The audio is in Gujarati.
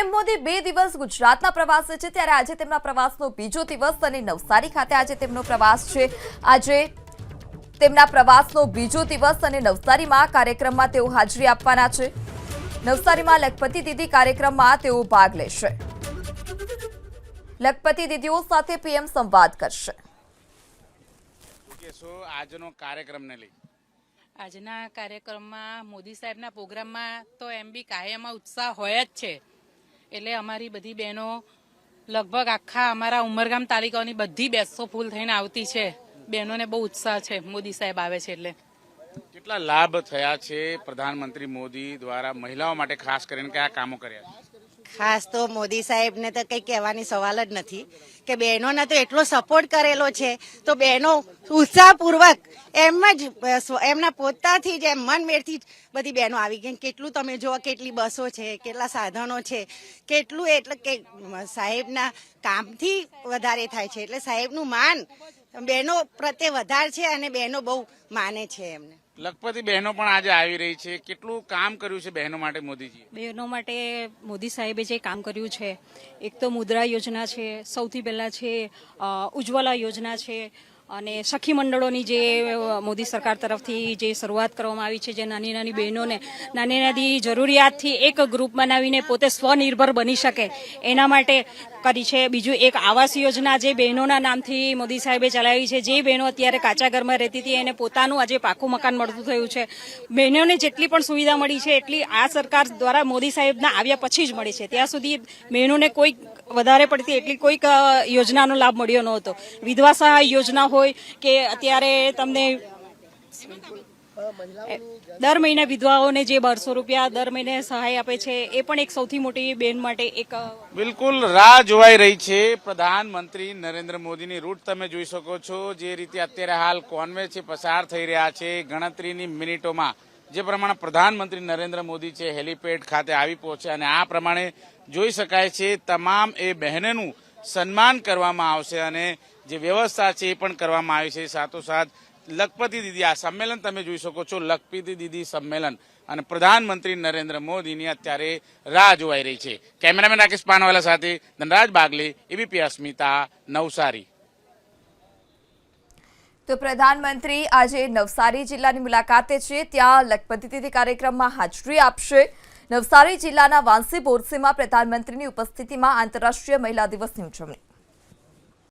પીએમ મોદી 2 દિવસ ગુજરાતના પ્રવાસે છે ત્યારે આજે તેમના પ્રવાસનો બીજો દિવસ અને નવસારી ખાતે આજે તેમનો પ્રવાસ છે। આજે તેમના પ્રવાસનો બીજો દિવસ અને નવસારીમાં કાર્યક્રમમાં તેઓ હાજરી આપવાના છે। નવસારીમાં લખપતિ દીદી કાર્યક્રમમાં તેઓ ભાગ લેશે। લખપતિ દીદીઓ સાથે પીએમ સંવાદ કરશે। આજનો કાર્યક્રમને લઈ આજના કાર્યક્રમમાં મોદી સાહેબના પ્રોગ્રામમાં તો એમ બી કાયમમાં ઉત્સાહ હોય જ છે। એટલે અમારી બધી બહેનો લગભગ આખા અમારા ઉમરગામ તાલુકાની બધી બેસો ફૂલ થઈને આવતી છે। બહેનોને બહુ ઉત્સાહ છે મોદી સાહેબ આવે છે એટલે। કેટલા લાભ થયા છે પ્રધાનમંત્રી મોદી દ્વારા મહિલાઓ માટે ખાસ કરીને કયા કામો કર્યા છે? ખાસ તો મોદી સાહેબને તો કંઈ કહેવાની સવાલ જ નથી કે બહેનોને તો એટલો સપોર્ટ કરેલો છે તો બહેનો ઉત્સાહપૂર્વક એમ જ એમના પોતાથી જ એમ મનમેળથી બધી બહેનો આવી ગઈ। કેટલું તમે જુઓ કેટલી બસો છે, કેટલા સાધનો છે, કેટલું એટલે કે સાહેબના કામથી વધારે થાય છે એટલે સાહેબનું માન બહેનો પ્રત્યે વધારે છે અને બહેનો બહુ માને છે એમને। લખપતિ બહેનો પણ આજે આવી રહી છે, કેટલું કામ કર્યું છે બહેનો માટે મોદીજી? બહેનો માટે મોદી સાહેબે જે કામ કર્યું છે, એક તો મુદ્રા યોજના છે, સૌથી પહેલા છે ઉજ્જવલા યોજના છે અને સખી મંડળોની જે મોદી સરકાર તરફથી જે શરૂઆત કરવામાં આવી છે, જે નાની નાની બહેનોને નાની નાની જરૂરિયાતથી એક ગ્રુપ બનાવીને પોતે સ્વનિર્ભર બની શકે એના માટે કરી છે। બીજું એક આવાસ યોજના જે બહેનોના નામથી મોદી સાહેબે ચલાવી છે। જે બહેનો અત્યારે કાચા ઘરમાં રહેતી હતી એને પોતાનું આજે પાકું મકાન મળતું થયું છે। બહેનોને જેટલી પણ સુવિધા મળી છે એટલી આ સરકાર દ્વારા મોદી સાહેબના આવ્યા પછી જ મળી છે। ત્યાં સુધી બહેનોને કોઈ વધારે પડતી એટલી કોઈક યોજનાનો લાભ મળ્યો નહોતો। વિધવા સહાય યોજના હોય કે અત્યારે તમને દર મહિને વિધવાઓને જે 200 રૂપિયા દર મહિને સહાય આપે છે એ પણ એક સૌથી મોટી બહેન માટે એક બિલકુલ રાહ જોવાઈ રહી છે પ્રધાનમંત્રી નરેન્દ્ર મોદીની રૂટ તમે જોઈ શકો છો। જે રીતે અત્યારે હાલ કોન્વે છે પસાર થઈ રહ્યા છે, ગણતરીની મિનિટોમાં જે પ્રમાણે પ્રધાનમંત્રી નરેન્દ્ર મોદી છે હેલીપેડ ખાતે આવી પહોંચ્યા અને આ પ્રમાણે જોઈ શકાય છે તમામ એ બહેનોનું સન્માન કરવામાં આવશે અને જે વ્યવસ્થા છે એ પણ કરવામાં આવી છે। સાથોસાથ લખપતિ દીદી આ સંમેલન તમે જોઈ શકો છો, લખપતિ દીદી સંમેલન અને પ્રધાનમંત્રી નરેન્દ્ર મોદીની અત્યારે રાહ જોવાઈ રહી છે। કેમેરામેન રાકેશ પાનવાલા સાથે ધનરાજ બાગલે, એબીપી અસ્મિતા, નવસારી। તો પ્રધાનમંત્રી આજે નવસારી જિલ્લાની મુલાકાતે છે, ત્યાં લખપતિ દીદી કાર્યક્રમમાં હાજરી આપશે। નવસારી જિલ્લાના વાંસી બોરસીમાં પ્રધાનમંત્રીની ઉપસ્થિતિમાં આંતરરાષ્ટ્રીય મહિલા દિવસની ઉજવણી।